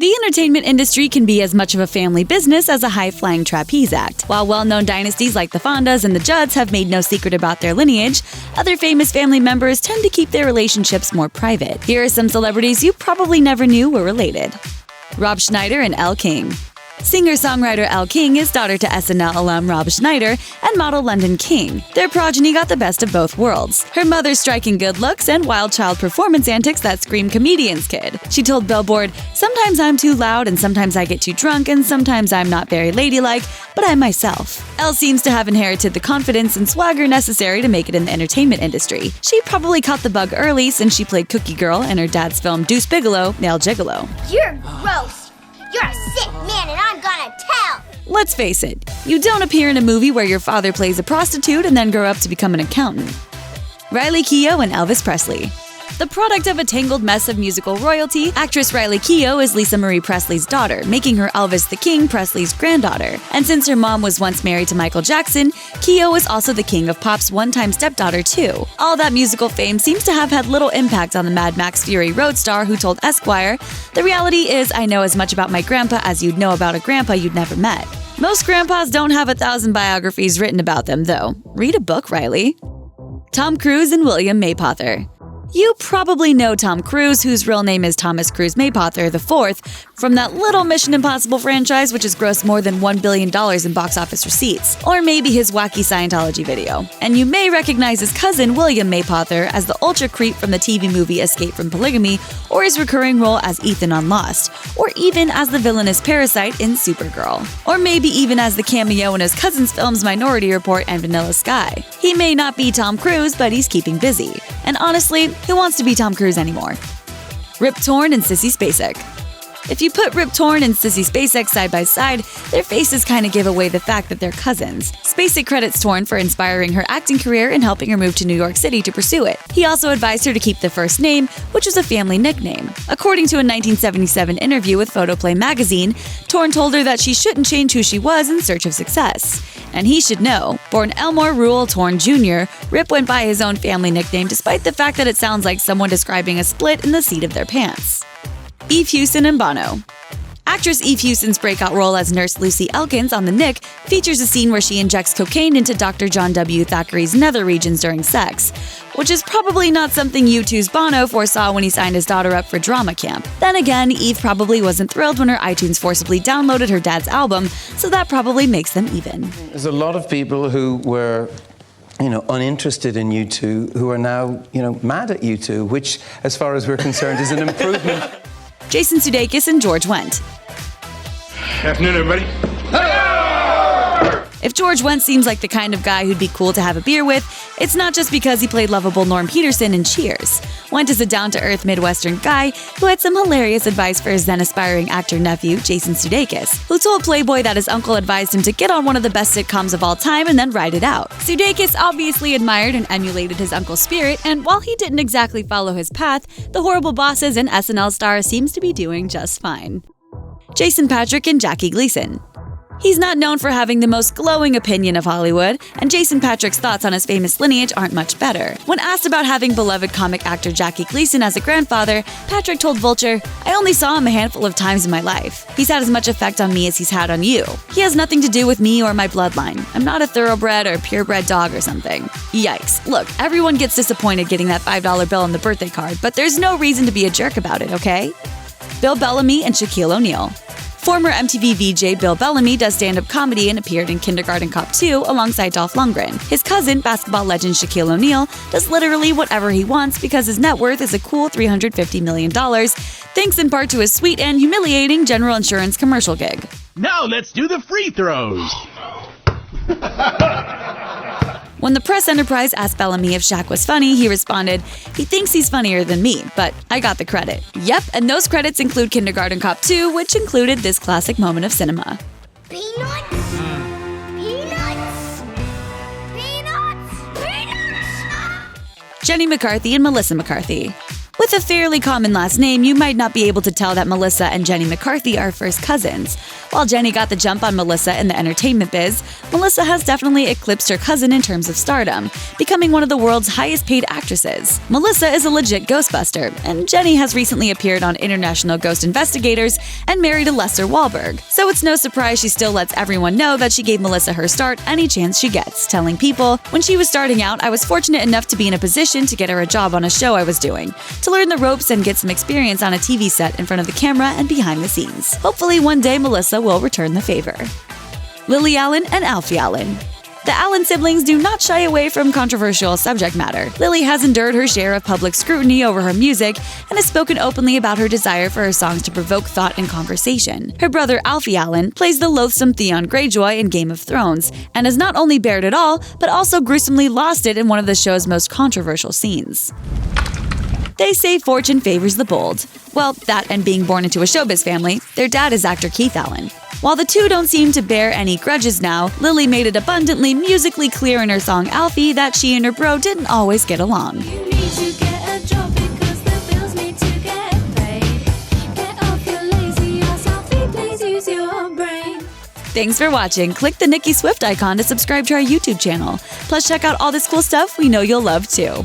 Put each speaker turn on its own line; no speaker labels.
The entertainment industry can be as much of a family business as a high-flying trapeze act. While well-known dynasties like the Fondas and the Judds have made no secret about their lineage, other famous family members tend to keep their relationships more private. Here are some celebrities you probably never knew were related. Rob Schneider and Elle King. Singer-songwriter Elle King is daughter to SNL alum Rob Schneider and model London King. Their progeny got the best of both worlds. Her mother's striking good looks and wild child performance antics that scream comedian's kid. She told Billboard, "Sometimes I'm too loud and sometimes I get too drunk and sometimes I'm not very ladylike, but I'm myself." Elle seems to have inherited the confidence and swagger necessary to make it in the entertainment industry. She probably caught the bug early since she played Cookie Girl in her dad's film Deuce Bigalow, Male Gigolo.
You're gross. You're a sick man and I'm gonna tell!
Let's face it, you don't appear in a movie where your father plays a prostitute and then grow up to become an accountant. Riley Keough and Elvis Presley. The product of a tangled mess of musical royalty, actress Riley Keough is Lisa Marie Presley's daughter, making her Elvis the King Presley's granddaughter. And since her mom was once married to Michael Jackson, Keough is also the king of pop's one-time stepdaughter too. All that musical fame seems to have had little impact on the Mad Max Fury Road star who told Esquire, "The reality is I know as much about my grandpa as you'd know about a grandpa you'd never met." Most grandpas don't have 1,000 biographies written about them though. Read a book, Riley. Tom Cruise and William Mapother. You probably know Tom Cruise, whose real name is Thomas Cruise Mapother IV, from that little Mission Impossible franchise which has grossed more than $1 billion in box office receipts, or maybe his wacky Scientology video. And you may recognize his cousin William Mapother as the ultra creep from the TV movie Escape from Polygamy, or his recurring role as Ethan on Lost, or even as the villainous Parasite in Supergirl, or maybe even as the cameo in his cousin's films Minority Report and Vanilla Sky. He may not be Tom Cruise, but he's keeping busy. And honestly, who wants to be Tom Cruise anymore? Rip Torn and Sissy Spacek. If you put Rip Torn and Sissy Spacek side by side, their faces kind of give away the fact that they're cousins. Spacek credits Torn for inspiring her acting career and helping her move to New York City to pursue it. He also advised her to keep the first name, which was a family nickname. According to a 1977 interview with Photoplay magazine, Torn told her that she shouldn't change who she was in search of success. And he should know, born Elmore Rule Torn Jr., Rip went by his own family nickname despite the fact that it sounds like someone describing a split in the seat of their pants. Hewson and Bono. Actress Hewson's breakout role as Nurse Lucy Elkins on The Nick features a scene where she injects cocaine into Dr. John W. Thackeray's nether regions during sex, which is probably not something U2's Bono foresaw when he signed his daughter up for drama camp. Then again, Eve probably wasn't thrilled when her iTunes forcibly downloaded her dad's album, so that probably makes them even.
There's a lot of people who were uninterested in U2 who are now, mad at U2, which, as far as we're concerned, is an improvement.
Jason Sudeikis and George Wendt.
Afternoon, everybody.
If George Wendt seems like the kind of guy who'd be cool to have a beer with, it's not just because he played lovable Norm Peterson in Cheers. Wendt is a down-to-earth Midwestern guy who had some hilarious advice for his then-aspiring actor-nephew, Jason Sudeikis, who told Playboy that his uncle advised him to get on one of the best sitcoms of all time and then ride it out. Sudeikis obviously admired and emulated his uncle's spirit, and while he didn't exactly follow his path, the Horrible Bosses and SNL star seems to be doing just fine. Jason Patric and Jackie Gleason. He's not known for having the most glowing opinion of Hollywood, and Jason Patric's thoughts on his famous lineage aren't much better. When asked about having beloved comic actor Jackie Gleason as a grandfather, Patric told Vulture, "I only saw him a handful of times in my life. He's had as much effect on me as he's had on you. He has nothing to do with me or my bloodline. I'm not a thoroughbred or purebred dog or something." Yikes. Look, everyone gets disappointed getting that $5 bill on the birthday card, but there's no reason to be a jerk about it, okay? Bill Bellamy and Shaquille O'Neal. Former MTV VJ Bill Bellamy does stand-up comedy and appeared in Kindergarten Cop 2 alongside Dolph Lundgren. His cousin, basketball legend Shaquille O'Neal, does literally whatever he wants because his net worth is a cool $350 million, thanks in part to his sweet and humiliating General Insurance commercial gig.
Now let's do the free throws.
When the press enterprise asked Bellamy if Shaq was funny, he responded, "He thinks he's funnier than me, but I got the credit." Yep, and those credits include Kindergarten Cop 2, which included this classic moment of cinema.
Peanuts? Peanuts? Peanuts? Peanuts?
Jenny McCarthy and Melissa McCarthy. With a fairly common last name, you might not be able to tell that Melissa and Jenny McCarthy are first cousins. While Jenny got the jump on Melissa in the entertainment biz, Melissa has definitely eclipsed her cousin in terms of stardom, becoming one of the world's highest-paid actresses. Melissa is a legit Ghostbuster, and Jenny has recently appeared on International Ghost Investigators and married a Lester Wahlberg. So it's no surprise she still lets everyone know that she gave Melissa her start any chance she gets, telling people, "When she was starting out, I was fortunate enough to be in a position to get her a job on a show I was doing, to learn the ropes and get some experience on a TV set in front of the camera and behind the scenes. Hopefully one day Melissa will return the favor." Lily Allen and Alfie Allen. The Allen siblings do not shy away from controversial subject matter. Lily has endured her share of public scrutiny over her music and has spoken openly about her desire for her songs to provoke thought and conversation. Her brother Alfie Allen plays the loathsome Theon Greyjoy in Game of Thrones and has not only bared it all, but also gruesomely lost it in one of the show's most controversial scenes. They say fortune favors the bold. Well, that and being born into a showbiz family, their dad is actor Keith Allen. While the two don't seem to bear any grudges now, Lily made it abundantly musically clear in her song Alfie that she and her bro didn't always get along. Thanks for watching. Click the Nicki Swift icon to subscribe to our YouTube channel. Plus check out all this cool stuff we know you'll love too.